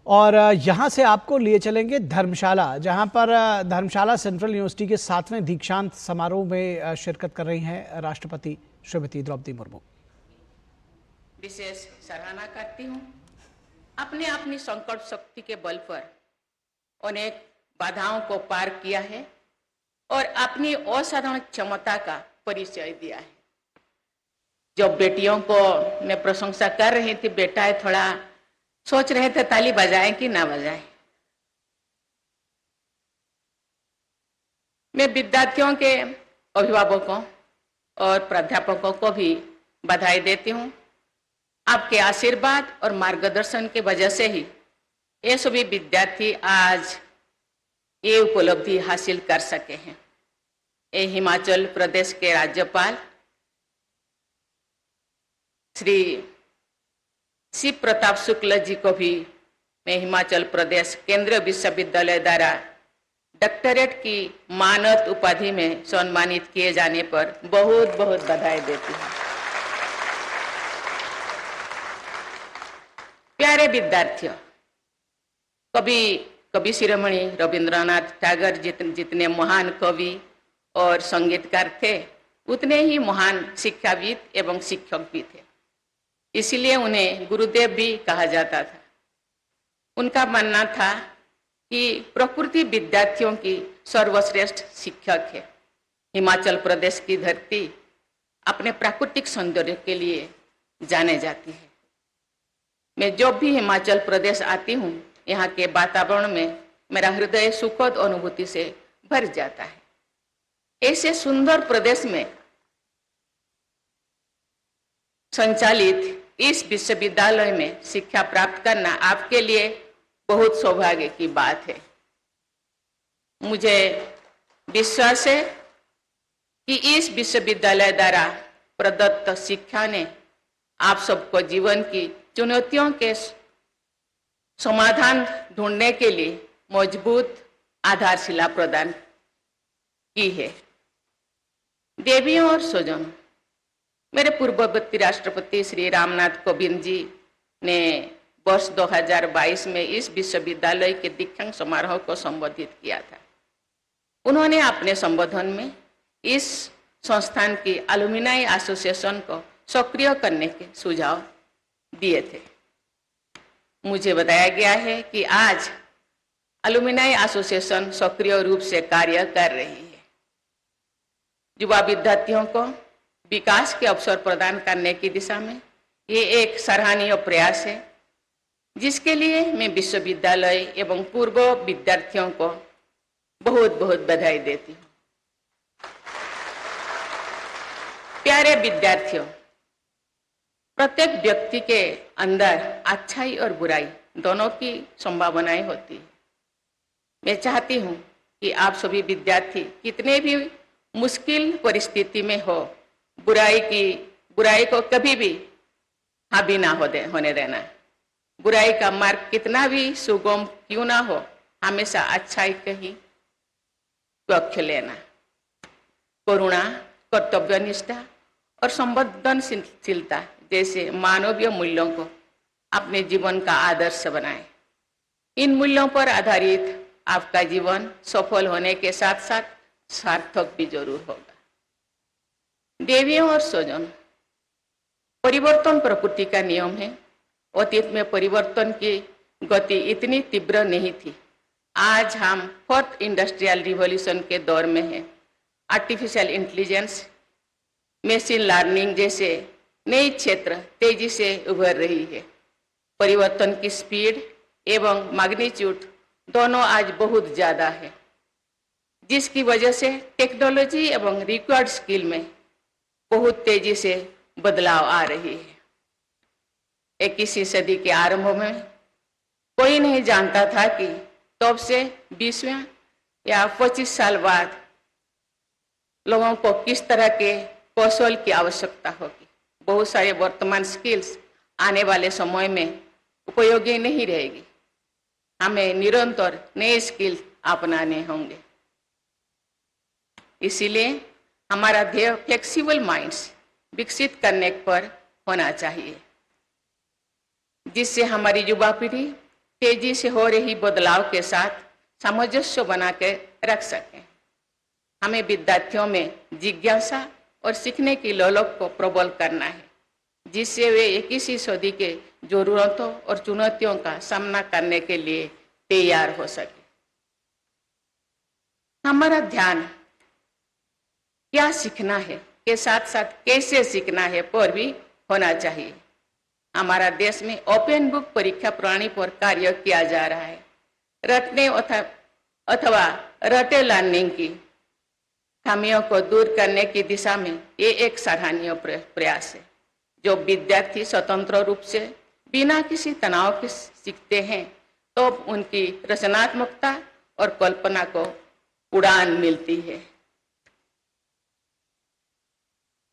और यहाँ से आपको लिए चलेंगे धर्मशाला, जहाँ पर धर्मशाला सेंट्रल यूनिवर्सिटी के 7वें दीक्षांत समारोह में शिरकत कर रही हैं राष्ट्रपति श्रीमती द्रौपदी मुर्मू। विशेष सराहना करती हूँ। अपने अपनी संकल्प शक्ति के बल पर अनेक बाधाओं को पार किया है और अपनी असाधारण क्षमता का परिचय दिया है। जब बेटियों को मैं प्रशंसा कर रही थी, बेटा है, थोड़ा सोच रहे थे ताली बजाएं कि ना बजाएं। मैं विद्यार्थियों के अभिभावकों और प्राध्यापकों को भी बधाई देती हूँ। आपके आशीर्वाद और मार्गदर्शन की वजह से ही ये सभी विद्यार्थी आज ये उपलब्धि हासिल कर सके हैं। ये हिमाचल प्रदेश के राज्यपाल श्री शिव प्रताप शुक्ल जी को भी मैं हिमाचल प्रदेश केंद्रीय विश्वविद्यालय द्वारा डॉक्टरेट की मानद उपाधि में सम्मानित किए जाने पर बहुत बहुत बधाई देती हूँ। प्यारे विद्यार्थियों, कवि शिरोमणि रविंद्रनाथ टैगोर जितने महान कवि और संगीतकार थे, उतने ही महान शिक्षाविद एवं शिक्षक भी थे। इसलिए उन्हें गुरुदेव भी कहा जाता था। उनका मानना था कि प्रकृति विद्यार्थियों की सर्वश्रेष्ठ शिक्षक है। हिमाचल प्रदेश की धरती अपने प्राकृतिक सौंदर्य के लिए जाने जाती है। मैं जब भी हिमाचल प्रदेश आती हूँ, यहाँ के वातावरण में मेरा हृदय सुखद अनुभूति से भर जाता है। ऐसे सुंदर प्रदेश में संचालित इस विश्वविद्यालय में शिक्षा प्राप्त करना आपके लिए बहुत सौभाग्य की बात है। मुझे विश्वास है कि इस विश्वविद्यालय द्वारा प्रदत्त शिक्षा ने आप सबको जीवन की चुनौतियों के समाधान ढूंढने के लिए मजबूत आधारशिला प्रदान की है। देवियों और स्वजनों, मेरे पूर्ववर्ती राष्ट्रपति श्री रामनाथ कोविंद जी ने वर्ष 2022 में इस विश्वविद्यालय के दीक्षांत समारोह को संबोधित किया था। उन्होंने अपने संबोधन में इस संस्थान की एलुमनाई एसोसिएशन को सक्रिय करने के सुझाव दिए थे। मुझे बताया गया है कि आज एलुमनाई एसोसिएशन सक्रिय रूप से कार्य कर रही है। युवा विद्यार्थियों को विकास के अवसर प्रदान करने की दिशा में ये एक सराहनीय प्रयास है, जिसके लिए मैं विश्वविद्यालय एवं पूर्व विद्यार्थियों को बहुत बहुत बधाई देती हूँ। प्यारे विद्यार्थियों, प्रत्येक व्यक्ति के अंदर अच्छाई और बुराई दोनों की संभावनाएं होती है। मैं चाहती हूँ कि आप सभी विद्यार्थी कितने भी मुश्किल परिस्थिति में हो, बुराई को कभी भी हावी ना होने देना। बुराई का मार्ग कितना भी सुगम क्यों ना हो, हमेशा अच्छाई का ही पक्ष लेना। करुणा, कर्तव्यनिष्ठा और संवेदनशीलता जैसे मानवीय मूल्यों को अपने जीवन का आदर्श बनाएं। इन मूल्यों पर आधारित आपका जीवन सफल होने के साथ साथ सार्थक भी जरूर होगा। देवियों और स्वजन, परिवर्तन प्रकृति का नियम है। अतीत में परिवर्तन की गति इतनी तीव्र नहीं थी। आज हम 4th इंडस्ट्रियल रिवॉल्यूशन के दौर में हैं। आर्टिफिशियल इंटेलिजेंस, मशीन लर्निंग जैसे नए क्षेत्र तेजी से उभर रही है। परिवर्तन की स्पीड एवं मैग्नीट्यूड दोनों आज बहुत ज्यादा है, जिसकी वजह से टेक्नोलॉजी एवं रिक्वायर्ड स्किल में बहुत तेजी से बदलाव आ रही है। 21वीं सदी के आरंभ में कोई नहीं जानता था कि तब से 20वें या 25 साल बाद लोगों को किस तरह के कौशल की आवश्यकता होगी। बहुत सारे वर्तमान स्किल्स आने वाले समय में उपयोगी नहीं रहेगी। हमें निरंतर नए स्किल अपनाने होंगे। इसीलिए हमारा ध्येय फ्लेक्सिबल माइंड्स विकसित करने पर होना चाहिए, जिससे हमारी युवा पीढ़ी तेजी से हो रही बदलाव के साथ सामंजस्य बना के रख सकें। हमें विद्यार्थियों में जिज्ञासा और सीखने की ललक को प्रबल करना है, जिससे वे 21वीं सदी के जरूरतों और चुनौतियों का सामना करने के लिए तैयार हो सके। हमारा ध्यान क्या सीखना है के साथ साथ कैसे सीखना है पर भी होना चाहिए। हमारा देश में ओपन बुक परीक्षा प्रणाली पर कार्य किया जा रहा है। रटने अथवा रटे लर्निंग की खामियों को दूर करने की दिशा में ये एक सराहनीय प्रयास है। जो विद्यार्थी स्वतंत्र रूप से बिना किसी तनाव के सीखते हैं तो उनकी रचनात्मकता और कल्पना को उड़ान मिलती है।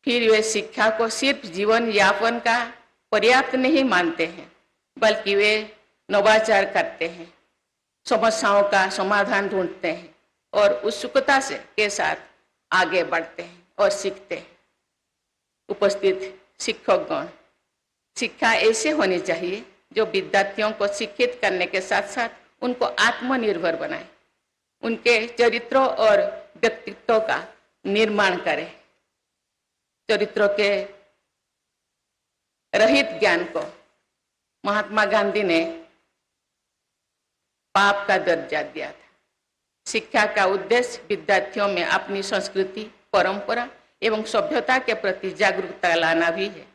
फिर वे शिक्षा को सिर्फ जीवन यापन का पर्याप्त नहीं मानते हैं, बल्कि वे नवाचार करते हैं, समस्याओं का समाधान ढूंढते हैं और उत्सुकता से के साथ आगे बढ़ते हैं और सीखते हैं। उपस्थित शिक्षकगण, शिक्षा ऐसे होनी चाहिए जो विद्यार्थियों को शिक्षित करने के साथ साथ उनको आत्मनिर्भर बनाए, उनके चरित्रों और व्यक्तित्व का निर्माण करे। चरित्रों के रहित ज्ञान को महात्मा गांधी ने पाप का दर्जा दिया था। शिक्षा का उद्देश्य विद्यार्थियों में अपनी संस्कृति, परंपरा एवं सभ्यता के प्रति जागरूकता लाना भी है।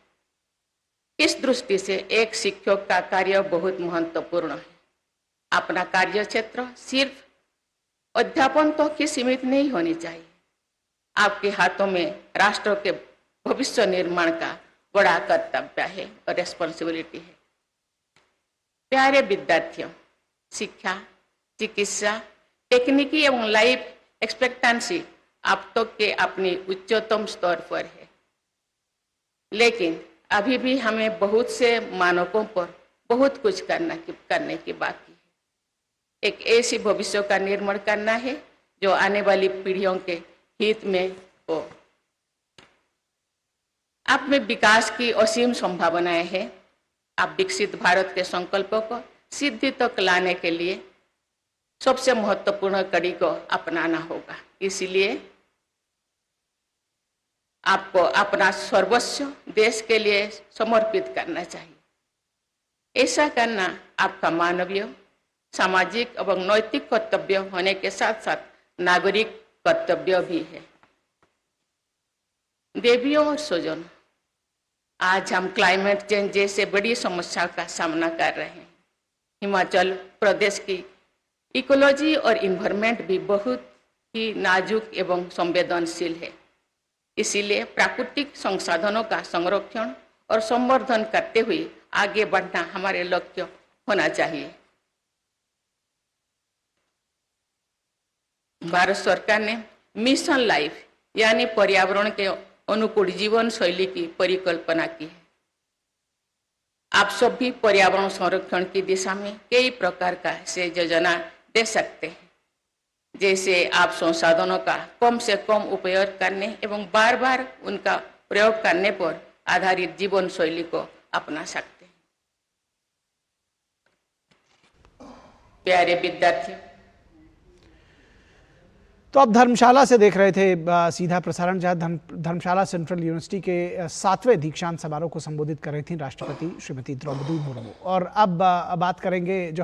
इस दृष्टि से एक शिक्षक का कार्य बहुत महत्वपूर्ण है। अपना कार्य क्षेत्र सिर्फ अध्यापन तो की सीमित नहीं होनी चाहिए। आपके हाथों में राष्ट्र के भविष्य निर्माण का बड़ा कर्तव्य है और रेस्पॉन्सिबिलिटी है। प्यारे विद्यार्थियों, शिक्षा, चिकित्सा, तकनीकी एवं लाइफ एक्सपेक्टेंसी आप तो के अपनी उच्चतम स्तर पर है, लेकिन अभी भी हमें बहुत से मानकों पर बहुत कुछ करने की बाकी है। एक ऐसी भविष्य का निर्माण करना है जो आने वाली पीढ़ियों के हित में हो। आप में विकास की असीम संभावनाएं हैं। आप विकसित भारत के संकल्पों को सिद्धि तक लाने के लिए सबसे महत्वपूर्ण कड़ी को अपनाना होगा। इसलिए आपको अपना सर्वस्व देश के लिए समर्पित करना चाहिए। ऐसा करना आपका मानवीय, सामाजिक एवं नैतिक कर्तव्य होने के साथ साथ नागरिक कर्तव्य भी है। देवियों और स्वजनों, आज हम क्लाइमेट चेंज जैसे बड़ी समस्या का सामना कर रहे हैं। हिमाचल प्रदेश की इकोलॉजी और इन्वायरमेंट भी बहुत ही नाजुक एवं संवेदनशील है। इसीलिए प्राकृतिक संसाधनों का संरक्षण और संवर्धन करते हुए आगे बढ़ना हमारे लक्ष्य होना चाहिए। भारत सरकार ने मिशन लाइफ यानी पर्यावरण के अनुकूल जीवन शैली की परिकल्पना की है। आप सब भी पर्यावरण संरक्षण की दिशा में कई प्रकार का से योजना दे सकते हैं, जैसे आप संसाधनों का कम से कम उपयोग करने एवं बार बार उनका प्रयोग करने पर आधारित जीवन शैली को अपना सकते हैं। प्यारे विद्यार्थियों, तो आप धर्मशाला से देख रहे थे सीधा प्रसारण, जहां धर्मशाला सेंट्रल यूनिवर्सिटी के 7वें दीक्षांत समारोह को संबोधित कर रही थी राष्ट्रपति श्रीमती द्रौपदी मुर्मू। और अब बात करेंगे जो